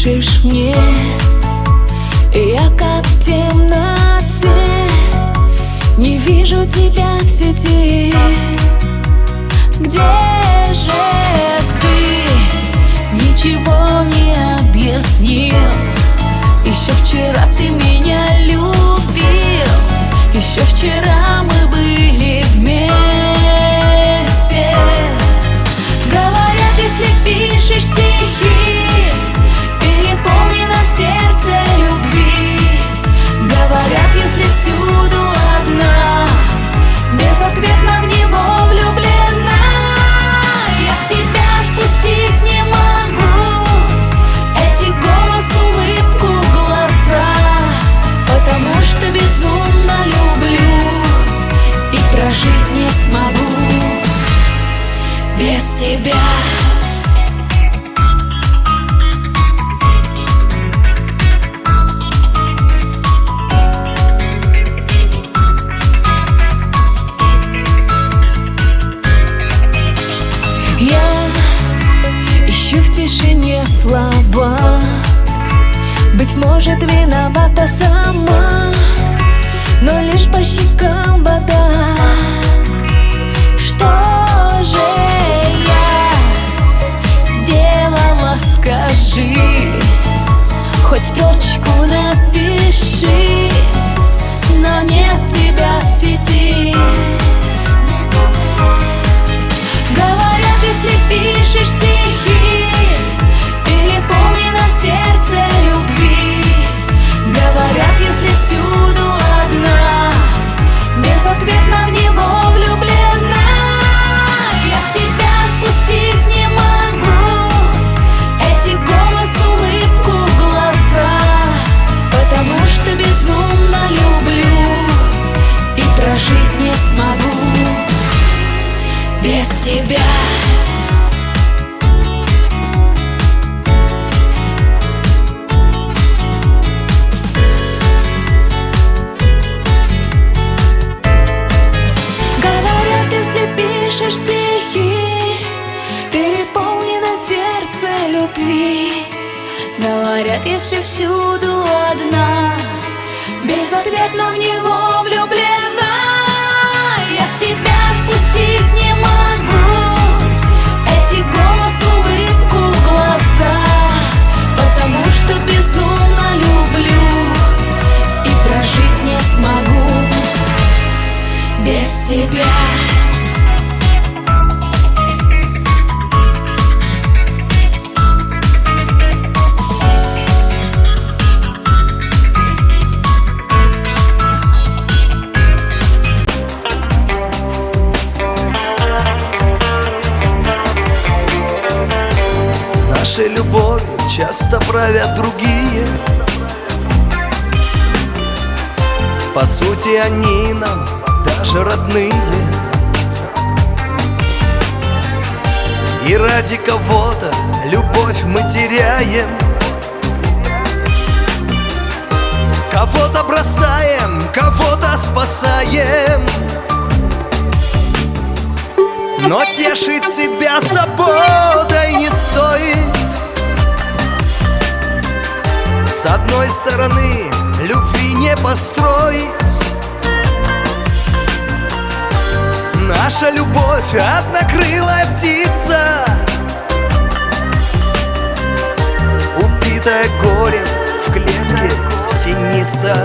пишешь мне, и я как в темноте не вижу тебя в сети. Где же ты? Ничего не объяснил. Еще вчера ты меня любил, еще вчера мы были вместе. Говорят, если пишешь стихи, переполнено сердце любви. Говорят, если всюду одна, безответно в него влюблена. Я тебя отпустить не могу, эти голос, улыбку, глаза, потому что безумно люблю и прожить не смогу без тебя. Я ищу в тишине слова, быть может, виновата сама, но лишь по щекам вода. Что же я сделала, скажи, хоть строчку напиши, но нет тебя в сети. Говорят, если пишешь стихи, переполнено сердце любви. Говорят, если всюду одна, безответно в него влюблена. Я тебя отпустить не могу, эти голос, улыбку, глаза, потому что безумно люблю и прожить не смогу без тебя. Говорят, если пишешь стихи, переполнено сердце любви. Говорят, если всюду одна, безответно в него влюблена. Я тебя отпустить не могу, эти голос, улыбку, глаза, потому что безумно люблю и прожить не смогу без тебя. Нашей любовью часто правят другие. По сути, они нам даже родные. И ради кого-то любовь мы теряем, кого-то бросаем, кого-то спасаем. Но тешить себя заботой не стоит. С одной стороны, любви не построить. Наша любовь — однокрылая птица, убитая горем в клетке синица.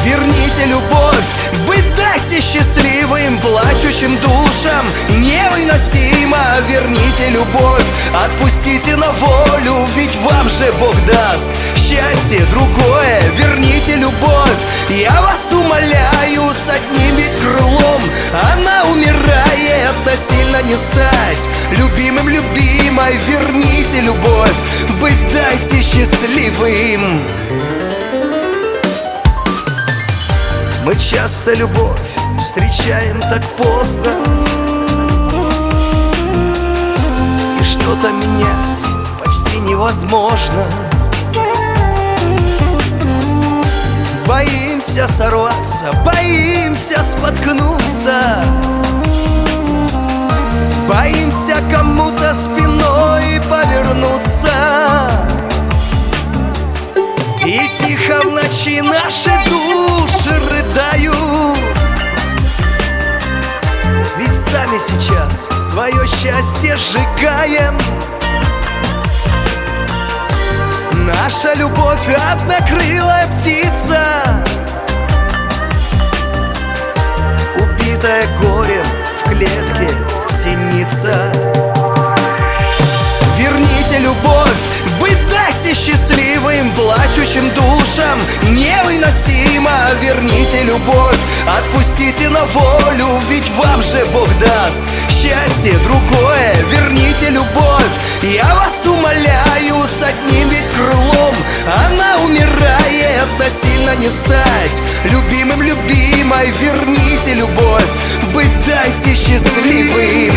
Верните любовь, вы дайте счастливым, плачущим душам невыносимо. Верните любовь, отпустите на волю, ведь вам же Бог даст счастье другое. Верните любовь, я вас умоляю, с одним ведь крылом она умирает. Насильно не стать любимым, любимой. Верните любовь, быть дайте счастливым. Мы часто любовь встречаем так поздно, и что-то менять почти невозможно. Боимся сорваться, боимся споткнуться, боимся кому-то спиной повернуться. сами сейчас свое счастье сжигаем. Наша любовь однокрылая птица, убитая горем в клетке синица. Верните любовь, быть дайте счастливым, плачущим душам невыносимо. Верните любовь, отпустите на волю, ведь вам же Бог даст счастье другое. Верните любовь, я вас умоляю, с одним ведь крылом она умирает. Насильно не стать любимым, любимой. Верните любовь, быть дайте счастливым.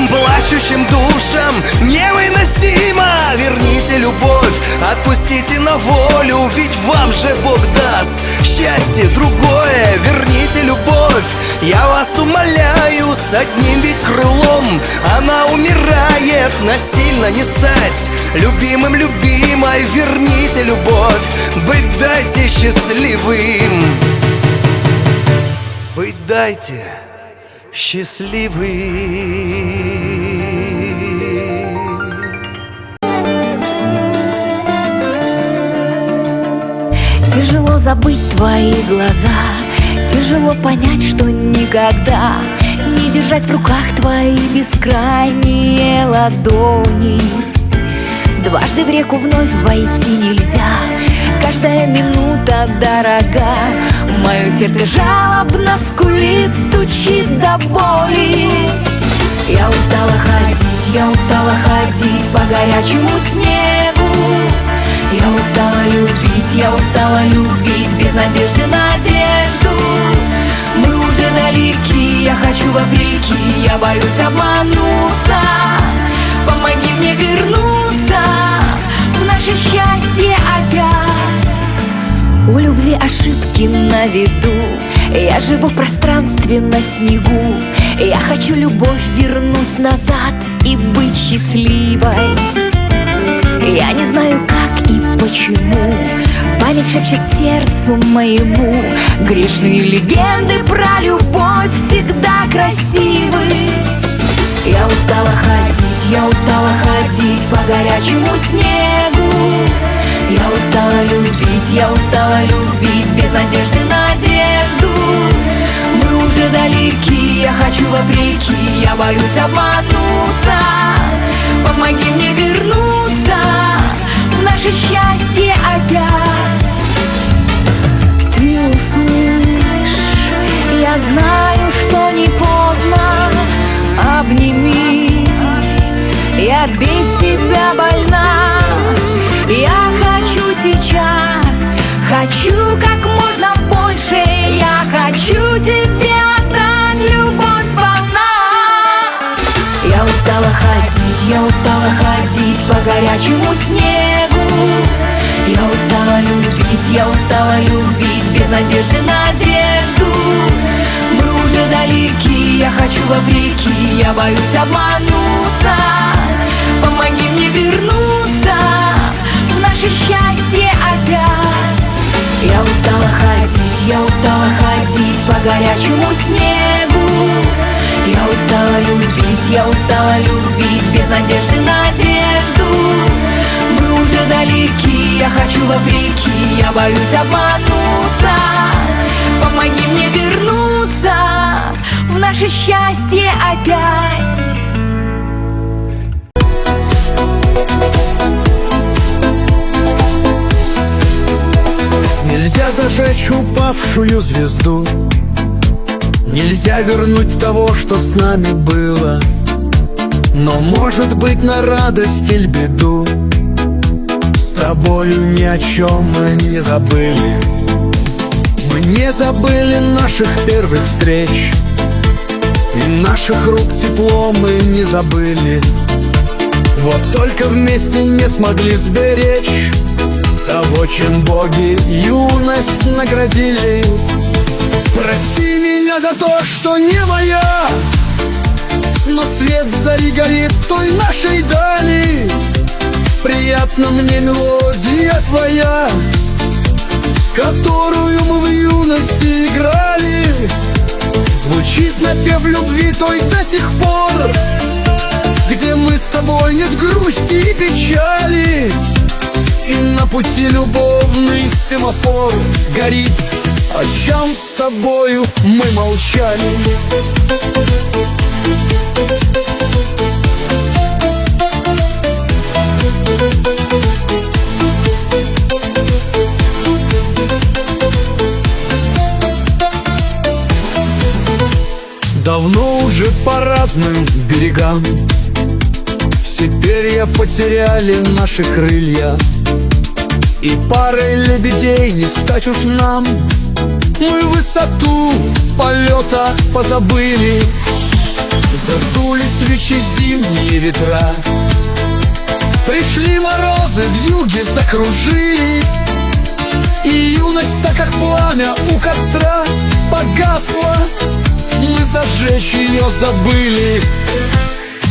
Плачущим душам невыносимо. Верните любовь, отпустите на волю, ведь вам же Бог даст счастье другое. Верните любовь, я вас умоляю, с одним ведь крылом она умирает. Насильно не стать любимым, любимой. Верните любовь, быть дайте счастливым. Быть дайте счастливым. Тяжело забыть твои глаза, тяжело понять, что никогда не держать в руках твои бескрайние ладони. Дважды в реку вновь войти нельзя, каждая минута дорога. Мое сердце жалобно скулит, стучит до боли. Я устала ходить по горячему снегу. Я устала любить без надежды надежду. Мы уже далеки, я хочу вопреки, я боюсь обмануться. Помоги мне вернуться в наше счастье опять. У любви ошибки на виду, я живу в пространстве на снегу. Я хочу любовь вернуть назад и быть счастливой. Я не знаю, как и почему, память шепчет сердцу моему. Грешные легенды про любовь всегда красивы. Я устала ходить по горячему снегу. Я устала любить без надежды надежду. Мы уже далеки, я хочу вопреки, я боюсь обмануться. Помоги мне вернуться в наше счастье опять. Ты услышь, я знаю, что не поздно. Обними, я без тебя больна. Я хочу сейчас, хочу как можно больше. Я хочу тебе отдать любовь сполна. Я устала ходить по горячему снегу. Я устала любить без надежды надежду. Мы уже далеки, я хочу вопреки, я боюсь обмануться. Помоги мне вернуться в наше счастье опять. Я устала ходить по горячему снегу. Я устала любить без надежды надежду. Мы уже далеки, я хочу вопреки, я боюсь обмануться. Помоги мне вернуться в наше счастье опять. Нельзя зажечь упавшую звезду, нельзя вернуть того, что с нами было. Но может быть на радость или беду с тобою ни о чем мы не забыли. Мы не забыли наших первых встреч, И наших рук тепло мы не забыли. Вот только вместе не смогли сберечь того, чем боги юность наградили. Прости меня за то, что не моя, но свет зари горит в той нашей дали. Приятна мне мелодия твоя, которую мы в юности играли. Звучит напев любви той до сих пор, где мы с тобой нет грусти и печали. И на пути любовный семафор горит, о чем с тобою мы молчали. Давно уже по разным берегам все перья потеряли наши крылья, и парой лебедей не стать уж нам. Мы высоту полета позабыли, задули свечи зимние ветра. Пришли морозы, в юге закружили, и юность, так как пламя у костра, погасла. Мы зажечь ее забыли.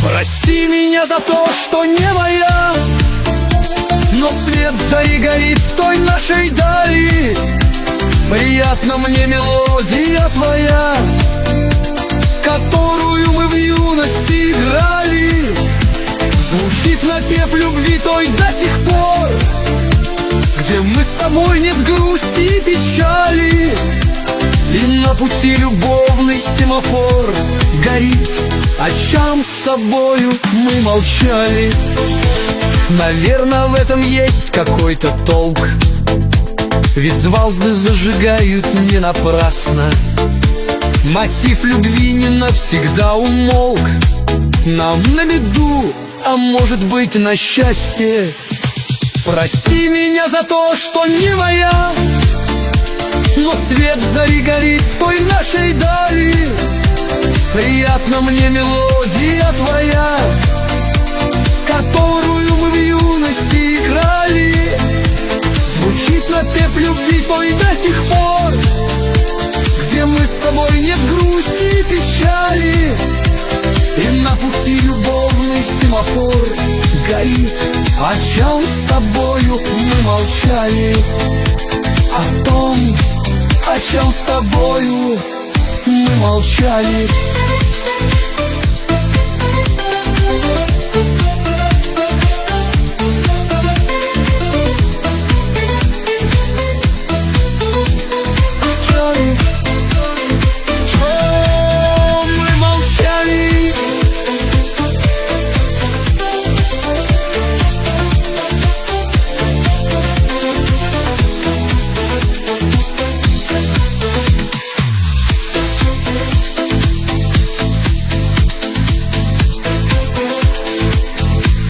Прости меня за то, что не моя, но свет зари горит в той нашей дали. Приятна мне мелодия твоя, которую мы в юности играли. Звучит напев любви той до сих пор, где мы с тобой нет грусти и печали. И на пути любовный семафор горит, о чем с тобою мы молчали. Наверное, в этом есть какой-то толк, ведь звезды зажигают не напрасно. Мотив любви не навсегда умолк. Нам на беду, а может быть на счастье. Прости меня за то, что не моя, но свет зари горит в той нашей дали. Приятна мне мелодия твоя, которую мы в юности играли. Звучит напев любви той до сих пор, где мы с тобой нет грусти и печали. И на пути любовный семафор горит, о чем с тобою мы молчали. О том, о чем с тобою мы молчали.